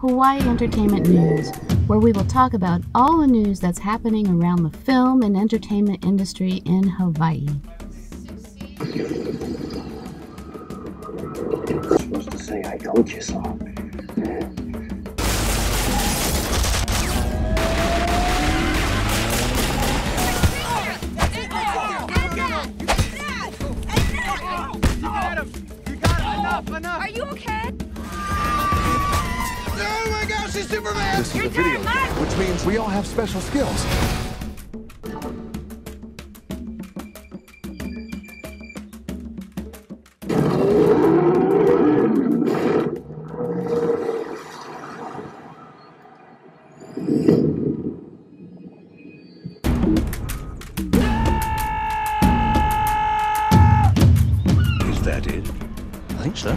Hawaii Entertainment News, where we will talk about all the news that's happening around the film and entertainment industry in Hawaii. You're supposed to say, "I told you so." Enough. Are you okay? Oh my gosh, he's Superman! This is a video game, which means we all have special skills. Is that it? I think so.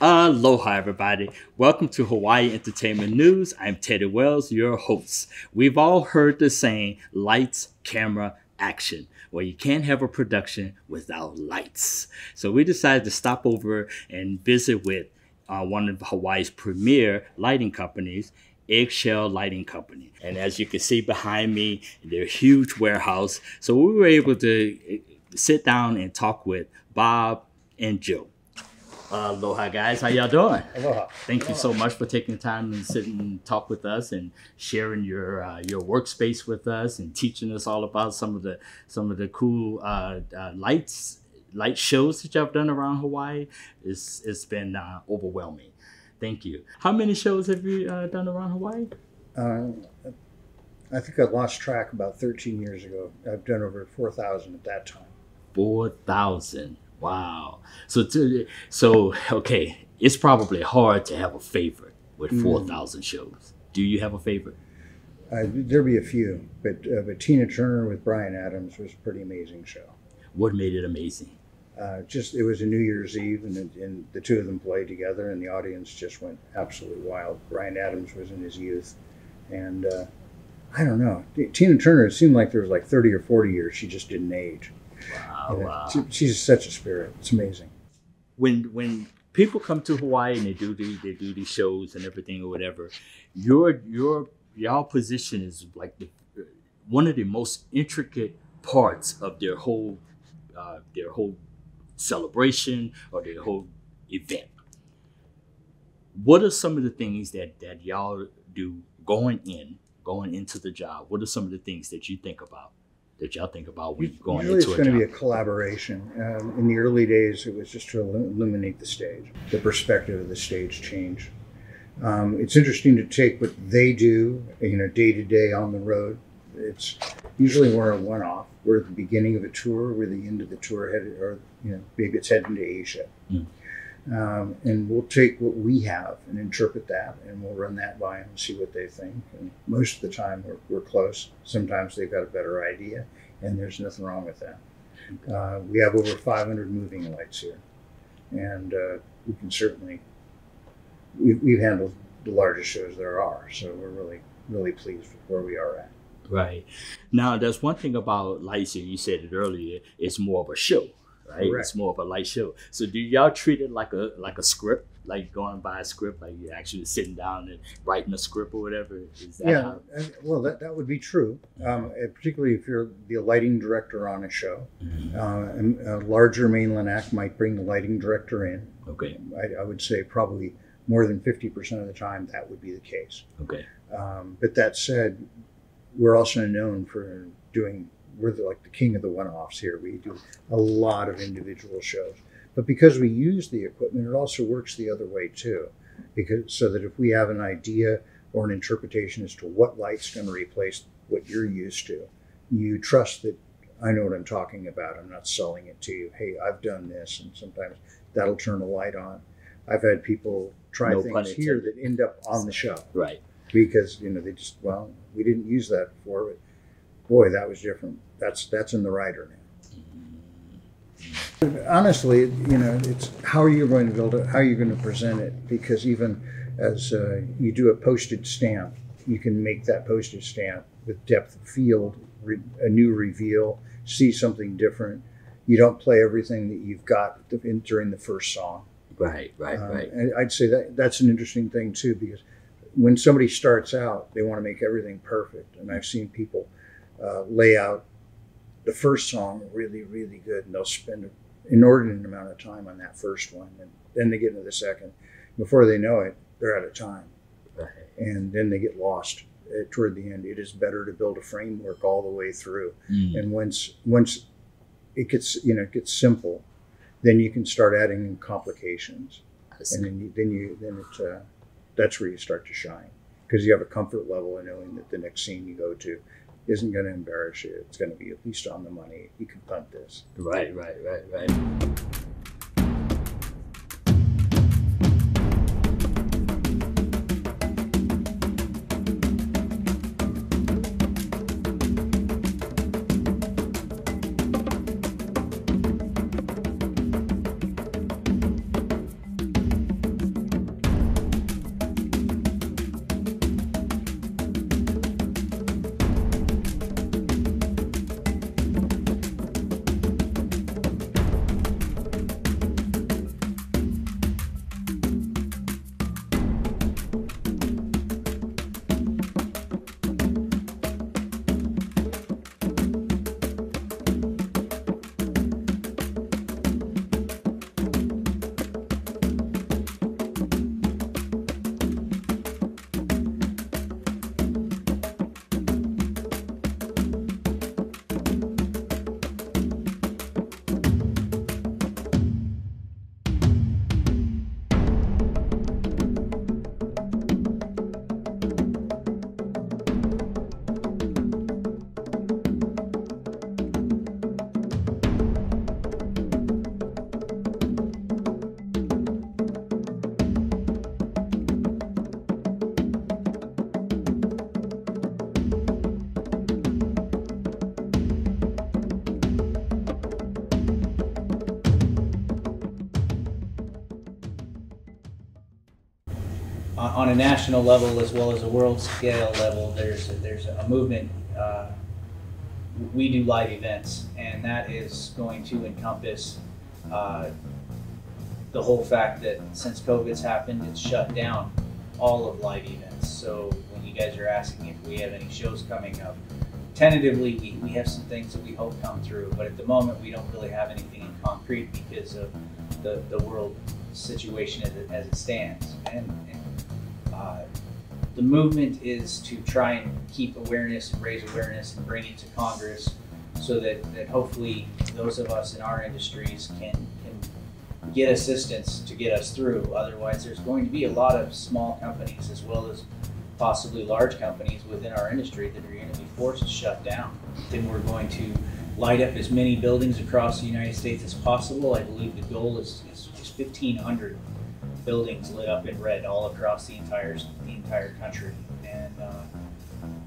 Aloha, everybody. Welcome to Hawaii Entertainment News. I'm Teddy Wells, your host. We've all heard the saying, lights, camera, action. Well, you can't have a production without lights. So we decided to stop over and visit with one of Hawaii's premier lighting companies, Eggshell Lighting Co. And as you can see behind me, their huge warehouse. So we were able to sit down and talk with Bob and Joe. Aloha, guys. How y'all doing? Aloha. Thank you so much for taking the time and sitting and talk with us and sharing your workspace with us and teaching us all about some of the cool light shows that y'all done around Hawaii. It's been overwhelming. Thank you. How many shows have you done around Hawaii? I think I lost track about 13 years ago. I've done over 4,000 at that time. 4,000. Wow. So okay, it's probably hard to have a favorite with 4,000 shows. Do you have a favorite? There'd be a few, but Tina Turner with Bryan Adams was a pretty amazing show. What made it amazing? It was a New Year's Eve, and the two of them played together, and the audience just went absolutely wild. Bryan Adams was in his youth, and I don't know. Tina Turner, it seemed like there was like 30 or 40 years. She just didn't age. Wow. She's such a spirit. It's amazing. When people come to Hawaii and they do these shows and everything or whatever, your position is like one of the most intricate parts of their whole celebration or their whole event. What are some of the things that y'all do going into the job? What are some of the things that you think about? That y'all think about when going Usually into a job? it's going to be a collaboration. In the early days, it was just to illuminate the stage. The perspective of the stage changed. It's interesting to take what they do, day to day on the road. It's usually we're a one-off. We're at the beginning of a tour. We're the end of the tour, headed, or maybe it's heading to Asia. And we'll take what we have and interpret that, and we'll run that by them and see what they think. And most of the time, we're close. Sometimes they've got a better idea, and there's nothing wrong with that. We have over 500 moving lights here, and we can certainly we've handled the largest shows there are. So we're really, really pleased with where we are at. Right. Now, there's one thing about lights, and you said it earlier. It's more of a show. Right? Correct. It's more of a light show. So do y'all treat it like a script, like going by a script, like you're actually sitting down and writing a script or whatever? Is that well, that would be true, particularly if you're the lighting director on a show. A larger mainland act might bring the lighting director in. Okay. I would say probably more than 50% of the time that would be the case. Okay. But that said, we're also known for we're like the king of the one-offs here. We do a lot of individual shows. But because we use the equipment, it also works the other way too. So that if we have an idea or an interpretation as to what light's going to replace what you're used to, you trust that I know what I'm talking about. I'm not selling it to you. Hey, I've done this, and sometimes that'll turn a light on. I've had people try things here that end up on the show. Right. Because, they just, we didn't use that before, but boy, that was different. That's in the writer now. Honestly, it's how are you going to build it? How are you going to present it? Because even as you do a postage stamp, you can make that postage stamp with depth of field, a new reveal, see something different. You don't play everything that you've got during the first song. Right. And I'd say that's an interesting thing too, because when somebody starts out, they want to make everything perfect. And I've seen people lay out the first song really, really good, and they'll spend an inordinate amount of time on that first one, and then they get into the second. Before they know it, they're out of time, and then they get lost toward the end. It is better to build a framework all the way through, and once it gets simple, then you can start adding in complications, and then that's where you start to shine, because you have a comfort level in knowing that the next scene you go to isn't going to embarrass you. It's going to be at least on the money. You can punt this. Right. On a national level as well as a world scale level, there's a movement. We do live events, and that is going to encompass the whole fact that since COVID's happened, it's shut down all of live events. So when you guys are asking if we have any shows coming up, tentatively we have some things that we hope come through, but at the moment we don't really have anything in concrete because of the world situation as it stands. And the movement is to try and keep awareness and raise awareness and bring it to Congress so that hopefully those of us in our industries can get assistance to get us through. Otherwise, there's going to be a lot of small companies as well as possibly large companies within our industry that are going to be forced to shut down. Then we're going to light up as many buildings across the United States as possible. I believe the goal is 1,500 buildings lit up in red all across the entire country. And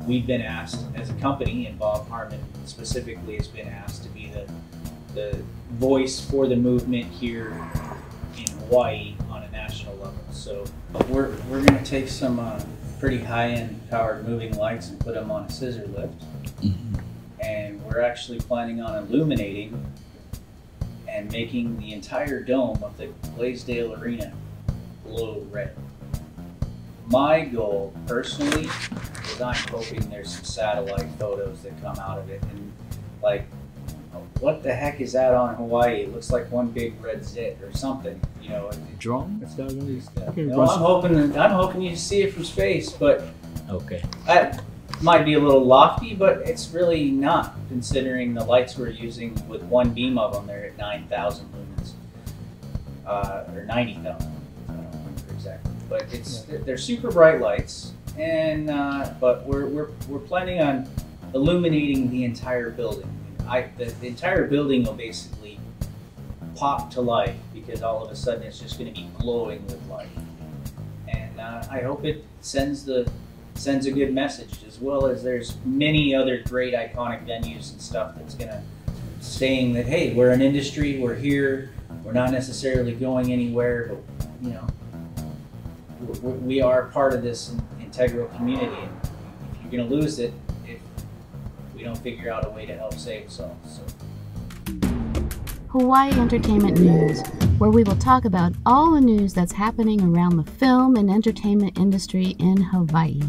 we've been asked as a company, and Bob Harmon specifically has been asked to be the voice for the movement here in Hawaii on a national level. So we're going to take some pretty high-end powered moving lights and put them on a scissor lift. And we're actually planning on illuminating and making the entire dome of the Blaisdell Arena glow red. My goal personally is I'm hoping there's some satellite photos that come out of it, and like, what the heck is that on Hawaii? It looks like one big red zit or something, you know. Drone? No, I'm hoping you see it from space, but okay, that might be a little lofty, but it's really not, considering the lights we're using. With one beam of them, they're at 9,000 lumens, or 90,000. I don't remember exactly, but they're super bright lights, and but we're planning on illuminating the entire building. The entire building will basically pop to life because all of a sudden it's just going to be glowing with light, and I hope it sends a good message, as well as there's many other great iconic venues and stuff that's going to saying that, hey, we're an industry, we're here, we're not necessarily going anywhere, but you know, we are part of this integral community, and if you're going to lose it if we don't figure out a way to help save us all. So Hawaii Entertainment News, where we will talk about all the news that's happening around the film and entertainment industry in Hawaii.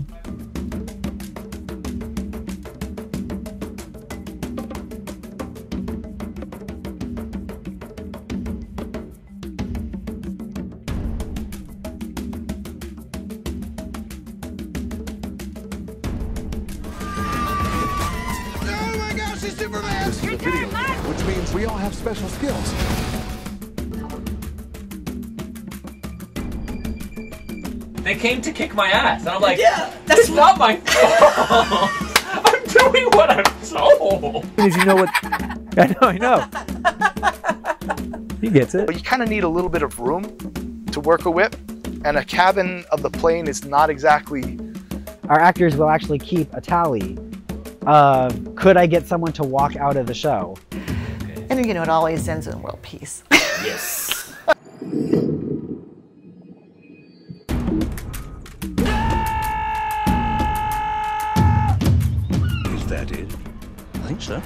This is a video game, which means we all have special skills. They came to kick my ass, and I'm like, yeah, that's not my fault. I'm doing what I'm told. Because you know what? I know. He gets it. But you kind of need a little bit of room to work a whip, and a cabin of the plane is not exactly. Our actors will actually keep a tally. Could I get someone to walk out of the show? And you know, it always ends in world peace. Yes. Is that it? I think so.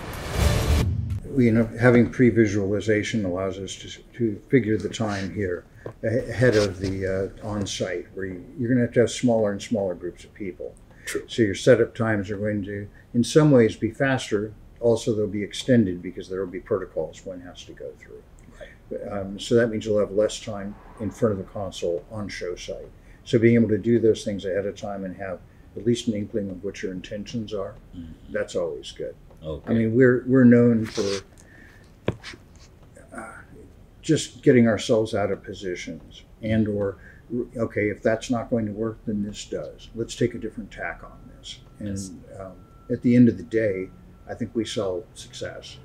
You know, having pre-visualization allows us to figure the time here ahead of the on-site, where you're going to have smaller and smaller groups of people. True. So your setup times are going to, in some ways, be faster. Also, they'll be extended because there will be protocols one has to go through. Right. So that means you'll have less time in front of the console on show site. So being able to do those things ahead of time and have at least an inkling of what your intentions are, that's always good. Okay. I mean, we're known for just getting ourselves out of positions and or, okay, if that's not going to work, then this does. Let's take a different tack on this. And at the end of the day, I think we sell success.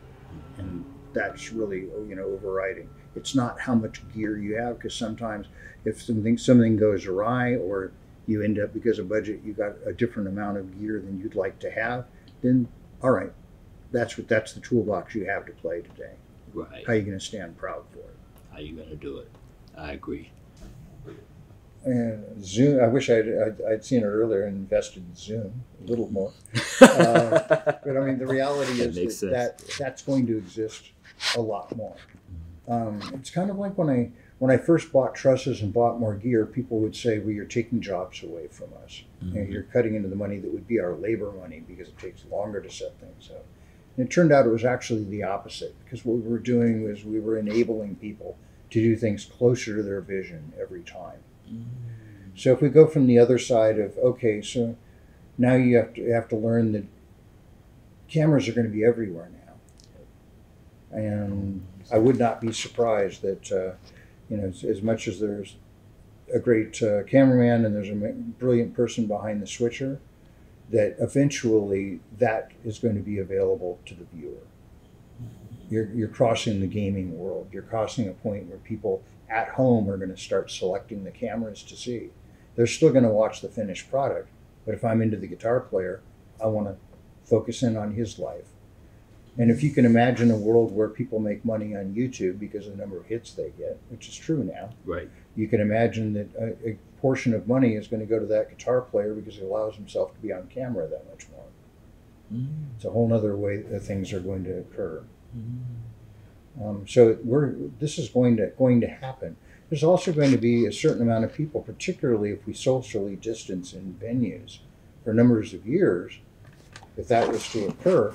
And that's really, you know, overriding. It's not how much gear you have, because sometimes if something goes awry, or you end up, because of budget, you got a different amount of gear than you'd like to have, then all right, that's the toolbox you have to play today. Right. How are you going to stand proud for it? How are you going to do it? I agree. And Zoom, I wish I'd seen it earlier and invested in Zoom a little more. But I mean, the reality is that's going to exist a lot more. It's kind of like when I first bought trusses and bought more gear, people would say, well, you're taking jobs away from us. Mm-hmm. You know, you're cutting into the money that would be our labor money because it takes longer to set things up. And it turned out it was actually the opposite, because what we were doing was we were enabling people to do things closer to their vision every time. So if we go from the other side of, okay, so now you have to learn that cameras are going to be everywhere now. And I would not be surprised that, you know, as much as there's a great cameraman and there's a brilliant person behind the switcher, that eventually that is going to be available to the viewer. You're crossing the gaming world. You're crossing a point where people at home are going to start selecting the cameras to see. They're still going to watch the finished product, but if I'm into the guitar player, I want to focus in on his life. And if you can imagine a world where people make money on YouTube because of the number of hits they get, which is true now, right? You can imagine that a portion of money is going to go to that guitar player because he allows himself to be on camera that much more. It's a whole other way that things are going to occur. So this is going to happen. There's also going to be a certain amount of people, particularly if we socially distance in venues for numbers of years. If that was to occur,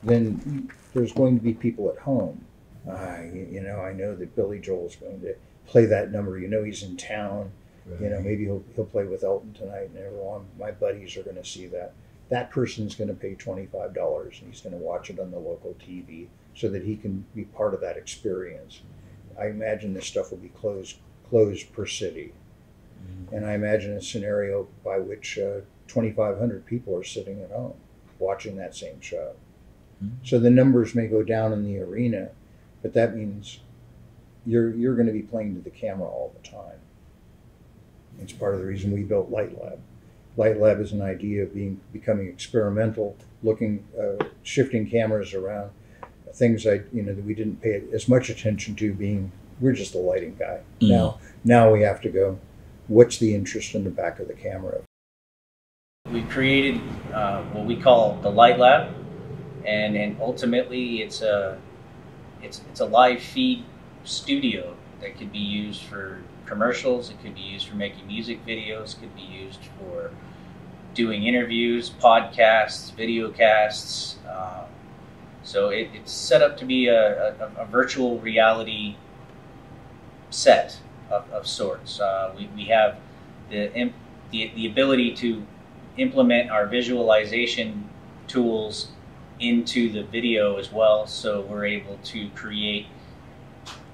then there's going to be people at home. You know, I know that Billy Joel's going to play that number. You know, he's in town. Right. You know, maybe he'll play with Elton tonight, and everyone, my buddies are going to see that. That person's going to pay $25, and he's going to watch it on the local TV so that he can be part of that experience. I imagine this stuff will be closed per city. And I imagine a scenario by which 2,500 people are sitting at home watching that same show. So the numbers may go down in the arena, but that means you're going to be playing to the camera all the time. It's part of the reason we built Light Lab. Light Lab is an idea of becoming experimental, shifting cameras around, things that we didn't pay as much attention to. We're just a lighting guy. Now we have to go, what's the interest in the back of the camera? We've created what we call the Light Lab, and ultimately it's it's a live feed studio that could be used for commercials. It could be used for making music videos. It could be used for doing interviews, podcasts, video casts. So it's set up to be a virtual reality set of sorts. We have the ability to implement our visualization tools into the video as well, so we're able to create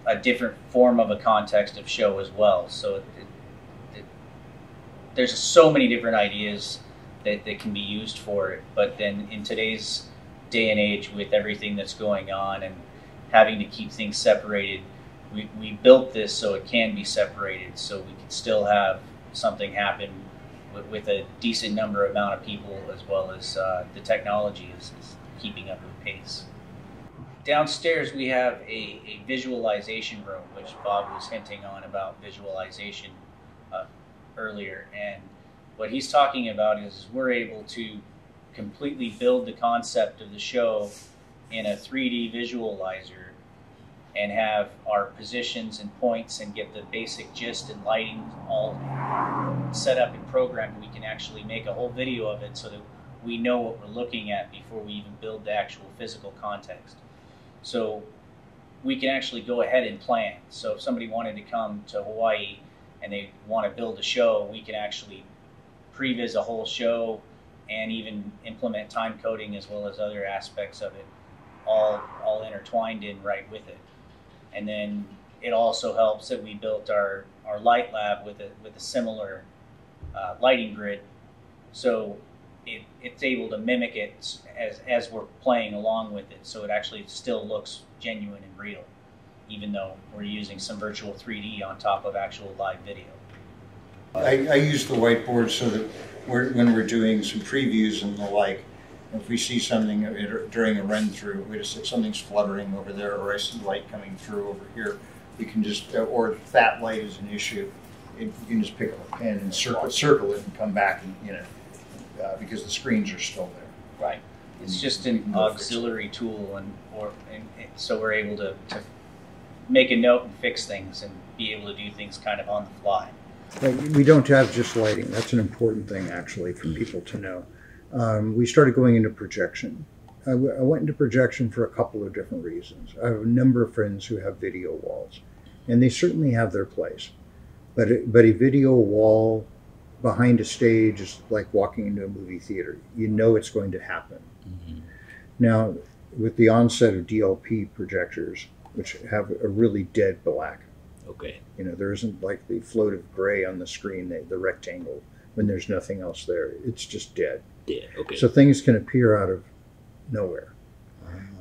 a different form of a context of show as well. So there's so many different ideas that can be used for it, but then in today's day and age, with everything that's going on and having to keep things separated, we built this so it can be separated, so we can still have something happen with a decent amount of people, as well as the technology is keeping up with pace. Downstairs we have a visualization room, which Bob was hinting on about visualization earlier, and what he's talking about is we're able to completely build the concept of the show in a 3D visualizer and have our positions and points and get the basic gist and lighting all set up and programmed. We can actually make a whole video of it so that we know what we're looking at before we even build the actual physical context. So we can actually go ahead and plan. So if somebody wanted to come to Hawaii and they want to build a show, we can actually previs a whole show and even implement time coding as well as other aspects of it, all intertwined in right with it. And then it also helps that we built our light lab with a similar lighting grid, so it's able to mimic it as we're playing along with it, so it actually still looks genuine and real, even though we're using some virtual 3D on top of actual live video. I use the whiteboard so that when we're doing some previews and the like, if we see something during a run through, we just something's fluttering over there, or I see light coming through over here, we can just, or if that light is an issue, you can just pick up a pen and circle it and come back, and because the screens are still there. Right. It's just an auxiliary tool, and so we're able to make a note and fix things and be able to do things kind of on the fly. We don't have just lighting. That's an important thing, actually, for people to know. We started going into projection. I went into projection for a couple of different reasons. I have a number of friends who have video walls, and they certainly have their place. But a video wall behind a stage is like walking into a movie theater. You know it's going to happen. Mm-hmm. Now, with the onset of DLP projectors, which have a really dead black, okay, there isn't like the float of gray on the screen, the rectangle, when there's nothing else there. It's just dead. Dead, okay. So things can appear out of nowhere.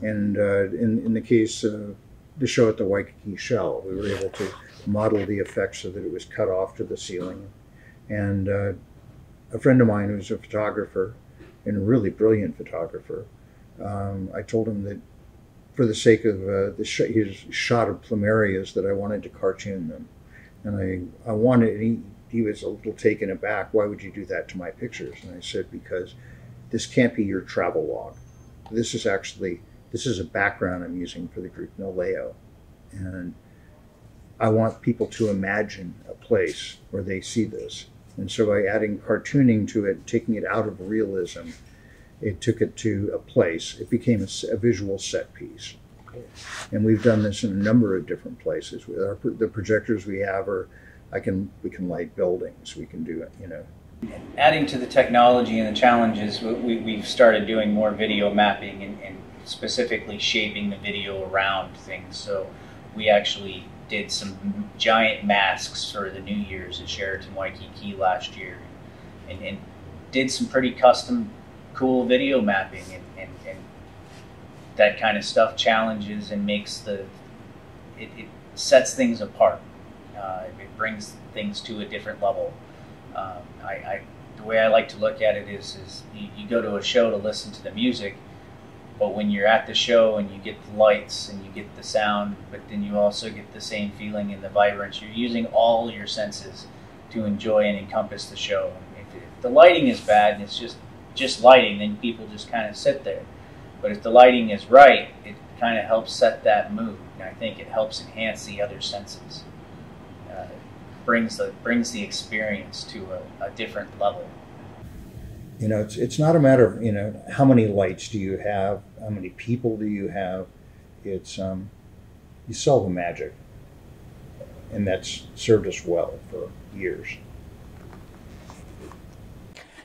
And in the case of the show at the Waikiki Shell, we were able to model the effect so that it was cut off to the ceiling. And a friend of mine who's a photographer, and a really brilliant photographer, I told him that for the sake of his shot of plumerias, that I wanted to cartoon them. And I wanted, he was a little taken aback. Why would you do that to my pictures? And I said, because this can't be your travel log. This is a background I'm using for the group Noleo. And I want people to imagine a place where they see this. And so by adding cartooning to it, taking it out of realism, it took it to a place. It became a visual set piece. Okay. And we've done this in a number of different places. With the projectors we have we can light buildings. We can do it, Adding to the technology and the challenges, we've started doing more video mapping and specifically shaping the video around things. So we actually did some giant masks for the New Year's at Sheraton Waikiki last year, and did some pretty custom, cool video mapping, and that kind of stuff challenges and makes it sets things apart. It brings things to a different level. The way I like to look at it is you go to a show to listen to the music, but when you're at the show and you get the lights and you get the sound, but then you also get the same feeling and the vibrance, you're using all your senses to enjoy and encompass the show. If the lighting is bad and it's just lighting, then people just kind of sit there. But if the lighting is right, it kind of helps set that mood. I think it helps enhance the other senses. Brings the experience to a different level. You know, it's not a matter of, you know, how many lights do you have, how many people do you have. It's you sell the magic, and that's served us well for years.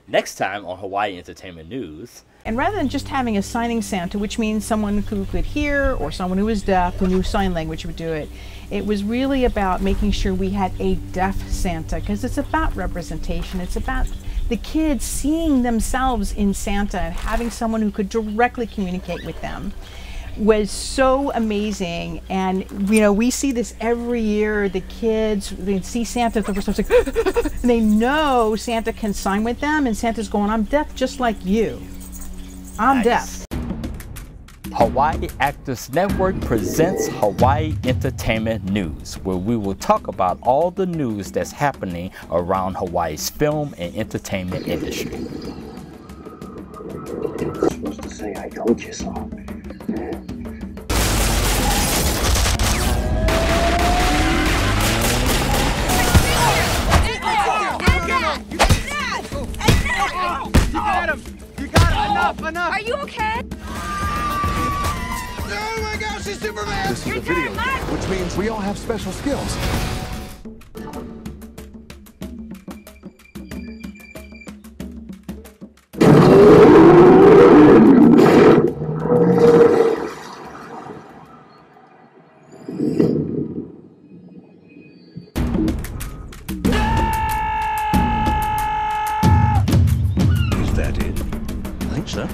Next time on Hawaii Entertainment News. And rather than just having a signing Santa, which means someone who could hear or someone who was deaf who knew sign language would do it, it was really about making sure we had a deaf Santa, because it's about representation. It's about the kids seeing themselves in Santa and having someone who could directly communicate with them was so amazing. And you know, we see this every year. The kids, they see Santa for the first time, like, and they know Santa can sign with them, and Santa's going, I'm deaf just like you. I'm deaf. Hawaii Actors Network presents Hawaii Entertainment News, where we will talk about all the news that's happening around Hawaii's film and entertainment industry. You're supposed to say, I told you so. Enough! Are you okay? Oh my gosh, he's Superman! This is You're a video, which means we all have special skills. Is that it? I think so.